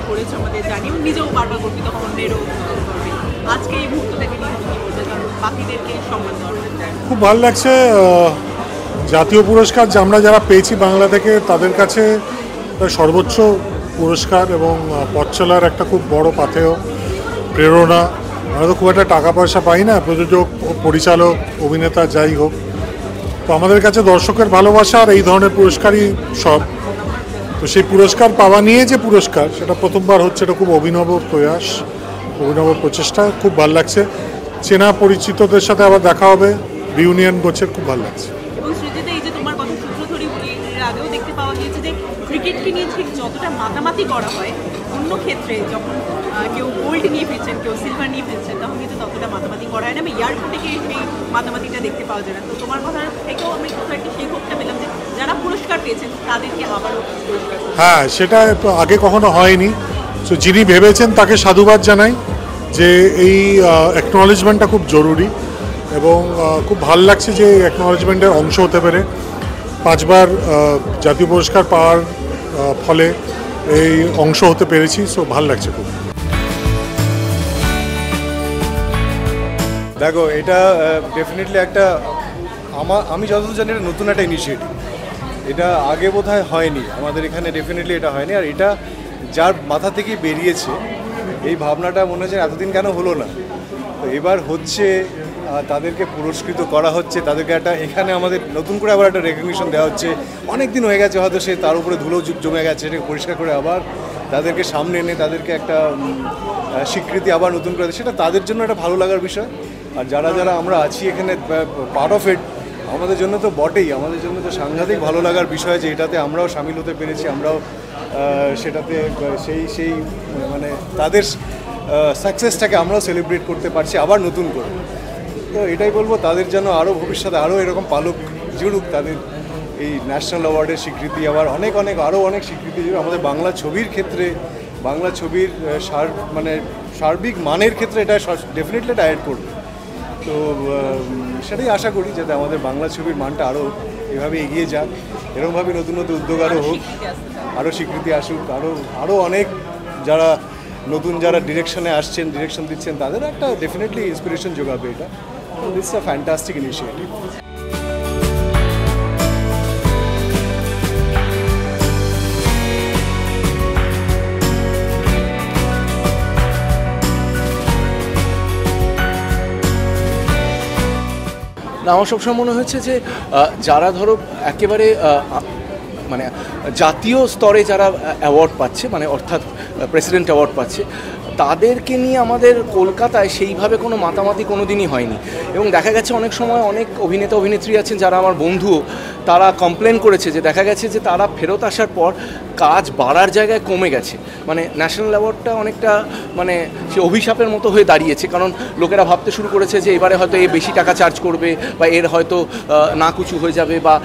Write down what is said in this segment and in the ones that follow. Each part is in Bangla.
করেছো আমাদের জানি, নিজেও বারবার গর্বিত হন, অন্যেরও গর্বে। আজকে এই মুহূর্ত থেকে নিয়ে কি বলতে, কারণ বাকিদেরকে সম্মান দেওয়া খুব ভালো লাগছে। জাতীয় পুরস্কার যে আমরা যারা পেয়েছি বাংলা থেকে, তাদের কাছে সর্বোচ্চ পুরস্কার এবং পথ চলার একটা খুব বড় পাথেয়, প্রেরণা। আমরা তো খুব একটা টাকা পয়সা পাই না, প্রযোজক, পরিচালক, অভিনেতা যাই হোক। তো আমাদের কাছে দর্শকের ভালোবাসা আর এই ধরনের পুরস্কারই সব। তো সেই পুরস্কার পাওয়া নিয়ে যে পুরস্কার, সেটা প্রথমবার হচ্ছে, এটা খুব অভিনব প্রয়াস, অভিনব প্রচেষ্টা, খুব ভালো লাগছে। চেনা পরিচিতদের সাথে আবার দেখা হবে, রিউনিয়ন গোছের, খুব ভালো লাগছে। এবং সৃজিতা, এই যে তোমার কথা সূত্র ধরে বলি, এর আগেও দেখতে পাওয়া গিয়েছে যে ক্রিকেটকে নিয়ে ঠিক যতটা মাতামাতি করা হয়, অন্য ক্ষেত্রে যখন কেউ গোল্ড নিয়ে ফিরছেন, কেউ সিলভার নিয়ে ফিরছেন, তখন কিন্তু ততটা মাতামাতি করা হয় না। আমি এয়ারপোর্ট থেকে সেই মাতামাতিটা দেখতে পাওয়া যায় না। তো তোমার কথা থেকেও আমি কোথাও একটা সেই ক্ষোভটা পেলাম যে যারা পুরস্কার পেয়েছেন তাদেরকে আবারও পুরস্কার। হ্যাঁ, সেটা আগে কখনো হয়নি। তো যিনি ভেবেছেন তাকে সাধুবাদ জানাই, যে এই অ্যাকনলেজমেন্টটা খুব জরুরি এবং খুব ভাল লাগছে যে অ্যাকনলেজমেন্টের অংশ হতে পেরে। 5 বার জাতীয় পুরস্কার পাওয়ার ফলে এই অংশ হতে পেরেছি, সো ভাল লাগছে খুব। দেখো, এটা ডেফিনেটলি একটা আমি যতদূর জানি এটা নতুন একটা ইনিশিয়েটিভ। এটা আগে বোধহয় হয়নি আমাদের এখানে, ডেফিনেটলি এটা হয়নি। আর এটা যার মাথা থেকেই বেরিয়েছে এই ভাবনাটা, মনে হচ্ছে এতদিন কেন হলো না। তো এবার হচ্ছে, তাদেরকে পুরস্কৃত করা হচ্ছে, তাদেরকে একটা এখানে আমাদের নতুন করে আবার একটা রেকগনিশন দেওয়া হচ্ছে। অনেক দিন হয়ে গেছে হয়তো, সে তার উপরে ধুলো জমে গেছে, সেটাকে পরিষ্কার করে আবার তাদেরকে সামনে এনে তাদেরকে একটা স্বীকৃতি আবার নতুন করে, সেটা তাদের জন্য একটা ভালো লাগার বিষয়। আর যারা যারা আমরা আছি এখানে পার্ট অফ ইট, আমাদের জন্য তো বটেই, আমাদের জন্য তো সাংঘাতিক ভালো লাগার বিষয় যে এটাতে আমরাও সামিল হতে পেরেছি, আমরাও সেটাতে সেই মানে তাদের সাকসেসটাকে আমরাও সেলিব্রেট করতে পারছি আবার নতুন করে। তো এটাই বলবো, তাদের যেন আরও ভবিষ্যতে আরও এরকম পালক জুড়ুক, তাদের এই ন্যাশনাল অ্যাওয়ার্ডের স্বীকৃতি, আবার আরও অনেক স্বীকৃতি জুড়ে আমাদের বাংলা ছবির ক্ষেত্রে, বাংলা ছবির সার্বিক মানের ক্ষেত্রে এটা ডেফিনেটলি এটা অ্যাড করবে। তো সেটাই আশা করি, যাতে আমাদের বাংলা ছবির মানটা আরও এভাবে এগিয়ে যাক, এরকমভাবে নতুন নতুন উদ্যোগ আরও হোক, আরও স্বীকৃতি আসুক, আরও অনেক যারা নতুন যারা ডিরেকশনে আসছেন, ডিরেকশন দিচ্ছেন, তাদের একটা ডেফিনেটলি ইন্সপিরেশন যোগাবে এটা। This is a fantastic initiative. না, আমার সবসময় মনে হয়েছে যে যারা ধরো একেবারে মানে জাতীয় স্তরে যারা অ্যাওয়ার্ড পাচ্ছে, মানে অর্থাৎ প্রেসিডেন্ট অ্যাওয়ার্ড পাচ্ছে, তাদেরকে নিয়ে আমাদের কলকাতায় সেইভাবে কোনো মাতামাতি কোনো দিনই হয়নি। এবং দেখা গেছে অনেক সময় অনেক অভিনেতা অভিনেত্রী আছেন যারা আমার বন্ধুও, তারা কমপ্লেন করেছে যে দেখা গেছে যে তারা ফেরত আসার পর কাজ বাড়ার জায়গায় কমে গেছে। মানে ন্যাশনাল অ্যাওয়ার্ডটা অনেকটা মানে সে অভিশাপের মতো হয়ে দাঁড়িয়েছে, কারণ লোকেরা ভাবতে শুরু করেছে যে এবারে হয়তো এ বেশি টাকা চার্জ করবে, বা এর হয়তো নাকুচু হয়ে যাবে, বা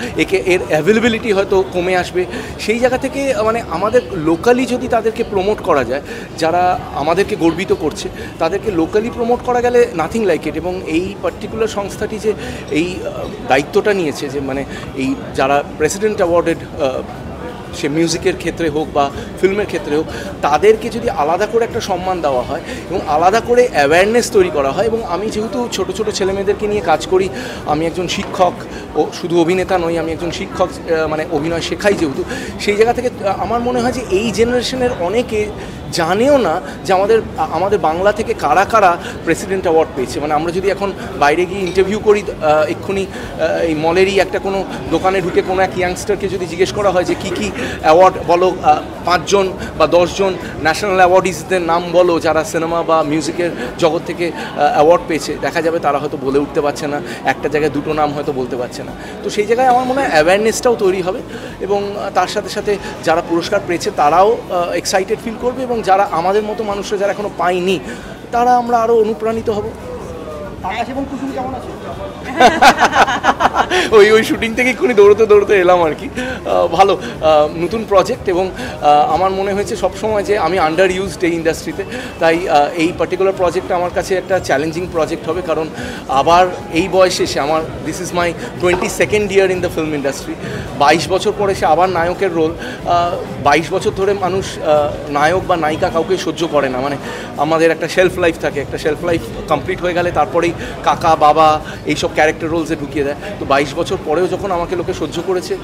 এর অ্যাভেলেবিলিটি হয়তো কমে আসবে। সেই জায়গা থেকে মানে আমাদের লোকালি যদি তাদেরকে প্রমোট করা যায়, যারা আমাদেরকে গর্বিত করছে, তাদেরকে লোকালি প্রমোট করা গেলে নাথিং লাইক ইট। এবং এই পার্টিকুলার সংস্থাটি যে এই দায়িত্বটা নিয়েছে, যে মানে এই যারা প্রেসিডেন্ট অ্যাওয়ার্ডেড, সে মিউজিকের ক্ষেত্রে হোক বা ফিল্মের ক্ষেত্রে হোক, তাদেরকে যদি আলাদা করে একটা সম্মান দেওয়া হয় এবং আলাদা করে অ্যাওয়ারনেস তৈরি করা হয়। এবং আমি যেহেতু ছোটো ছোটো ছেলেমেয়েদেরকে নিয়ে কাজ করি, আমি একজন শিক্ষক, ও শুধু অভিনেতা নই, আমি একজন শিক্ষক, মানে অভিনয় শেখাই যেহেতু, সেই জায়গা থেকে আমার মনে হয় যে এই জেনারেশনের অনেকে জানেও না যে আমাদের বাংলা থেকে কারা কারা প্রেসিডেন্ট অ্যাওয়ার্ড পেয়েছে। মানে আমরা যদি এখন বাইরে গিয়ে ইন্টারভিউ করি, এক্ষুনি এই মলেরই একটা কোনো দোকানে ঢুকে কোনো এক ইয়াংস্টারকে যদি জিজ্ঞেস করা হয় যে কী কী অ্যাওয়ার্ড বলো, 5 জন বা 10 জন ন্যাশনাল অ্যাওয়ার্ডিজদের নাম বলো যারা সিনেমা বা মিউজিকের জগৎ থেকে অ্যাওয়ার্ড পেয়েছে, দেখা যাবে তারা হয়তো বলে উঠতে পারছে না, একটা জায়গায় 2টো নাম হয়তো বলতে পারছে না। তো সেই জায়গায় আমার মনে হয় অ্যাওয়ারনেসটাও তৈরি হবে, এবং তার সাথে সাথে যারা পুরস্কার পেয়েছে তারাও এক্সাইটেড ফিল করবে, এবং যারা আমাদের মতো মানুষরা যারা এখনো পাইনি, তারা আমরা আরও অনুপ্রাণিত হব। আকাশ এবং কুসুম কেমন আছে? ওই শুটিং থেকে এক্ষুনি দৌড়তে এলাম আর কি। ভালো নতুন প্রজেক্ট, এবং আমার মনে হয়েছে সবসময় যে আমি আন্ডার ইউজড এই ইন্ডাস্ট্রিতে, তাই এই পার্টিকুলার প্রজেক্টটা আমার কাছে একটা চ্যালেঞ্জিং প্রজেক্ট হবে, কারণ আবার এই বয়সে এসে আমার this is my 22nd year in the film industry. 22 বছর পরে সে আবার নায়কের রোল। 22 বছর ধরে মানুষ নায়ক বা নায়িকা কাউকে সহ্য করে না, মানে আমাদের একটা শেলফ লাইফ থাকে, একটা শেলফ লাইফ কমপ্লিট হয়ে গেলে তারপরেই কাকা বাবা এইসব ক্যারেক্টার রোলসে ঢুকিয়ে দেয়। তো 22 বছর পরেও যখন আমাকে লোকে সহ্য করেছে,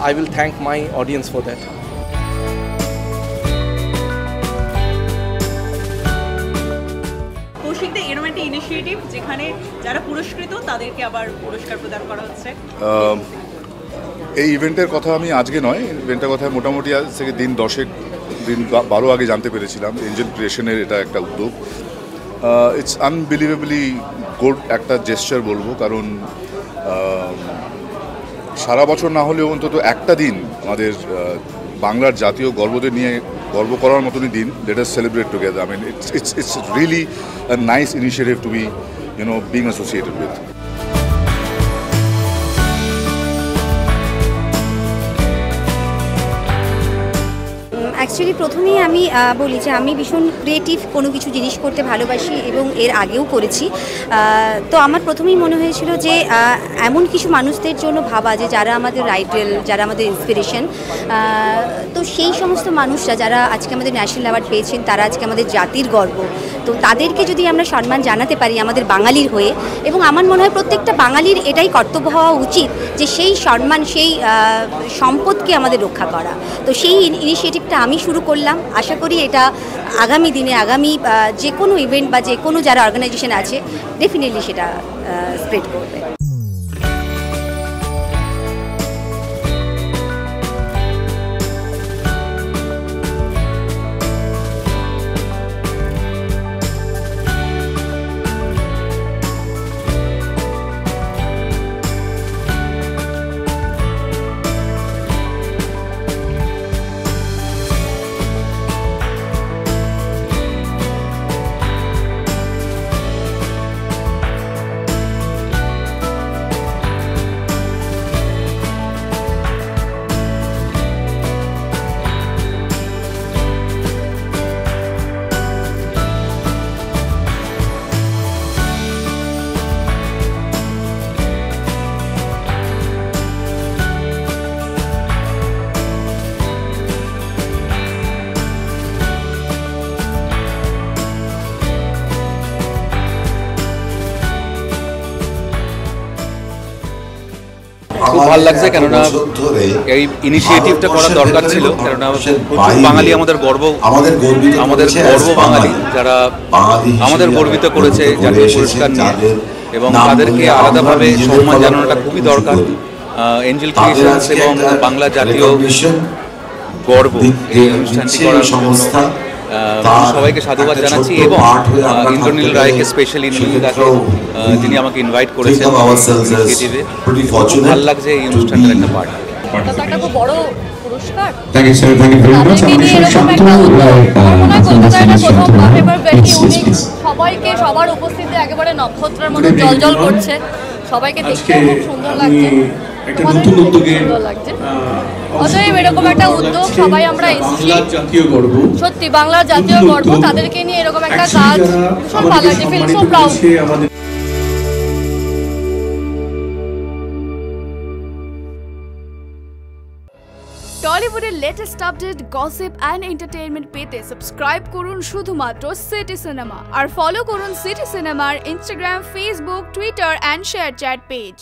I will thank my audience for that. কৌশিকদা, এরকম একটা ইনিশিয়েটিভ যেখানে যারা পুরস্কৃত তাদেরকে আবার পুরস্কার প্রদান করা হচ্ছে। এই ইভেন্টের কথা আমি আজকে নয়, ইভেন্টের কথা মোটামুটি আজ থেকে দিন 12 আগে জানতে পেরেছিলাম। এঞ্জেল ক্রিয়েশনের এটা একটা উদ্যোগ। ইটস আনবিলিভেবলি গুড একটা জেস্চার বলবো, কারণ সারা বছর না হলেও অন্তত একটা দিন আমাদের বাংলার জাতীয় গর্বদের নিয়ে গর্ব করার মতনই দিন। Let us celebrate together. I mean it's really a nice initiative to be being associated with. Actually প্রথমেই আমি বলি যে আমি ভীষণ ক্রিয়েটিভ কোনো কিছু জিনিস করতে ভালোবাসি এবং এর আগেও করেছি। তো আমার প্রথমেই মনে হয়েছিল যে এমন কিছু মানুষদের জন্য ভাবা যে যারা আমাদের আইডল, যারা আমাদের ইন্সপিরেশন, তো সেই সমস্ত মানুষরা যারা আজকে আমাদের ন্যাশনাল অ্যাওয়ার্ড পেয়েছেন, তারা আজকে আমাদের জাতির গর্ব। তো তাদেরকে যদি আমরা সম্মান জানাতে পারি আমাদের বাঙালির হয়ে, এবং আমার মনে হয় প্রত্যেকটা বাঙালির এটাই কর্তব্য হওয়া উচিত যে সেই সম্মান, সেই সম্পদকে আমাদের রক্ষা করা। তো সেই ইনিশিয়েটিভটা আমি শুরু করলাম। আশা করি এটা আগামী দিনে, আগামী যে কোনো ইভেন্ট বা যে কোনো যারা অর্গানাইজেশন আছে, ডেফিনেটলি সেটা স্প্রেড করবে। খুব ভালো লাগছে, কেননা এই ইনিশিয়েটিভটা করা দরকার ছিল, কেননা প্রচুর বাঙালি আমাদের গর্ব বাঙালি যারা আমাদের গর্বিত করেছে জাতীয় পুরস্কার নিয়ে, এবং তাদেরকে আলাদাভাবে সম্মান জানানোটা খুবই দরকার। এঞ্জেল ক্রিয়েশনস এবং বাংলা জাতীয় গর্ব এই অনুষ্ঠানটি করার জন্য সবাইকে সাধুবাদ জানাচ্ছি, এবং ইন্দ্রনীল রায়কে স্পেশালি নীলদাকে, যিনি আমাকে ইনভাইট করেছেন ইনিশিয়েটিভে। খুব ভালো লাগছে এই অনুষ্ঠানটার একটা পার্ট। একটা খুব বড় পুরস্কার। সবাইকে সবার উপস্থিতি একেবারে নক্ষত্রের মতো জ্বলজ্বল করছে, সবাইকে দেখতে খুব সুন্দর লাগছে, সুন্দর লাগছে। অতএব এরকম একটা উদ্যোগ সবাই আমরা এসেছি, সত্যি বাংলার জাতীয় গর্ব, তাদেরকে নিয়ে এরকম একটা কাজ ভীষণ ভালো লাগছে। Feel so proud. টলিউডের latest update, gossip and entertainment পেতে সাবস্ক্রাইব করুন শুধুমাত্র সিটি সিনেমা, আর ফলো করুন সিটি সিনেমার Instagram, Facebook, Twitter and ShareChat page.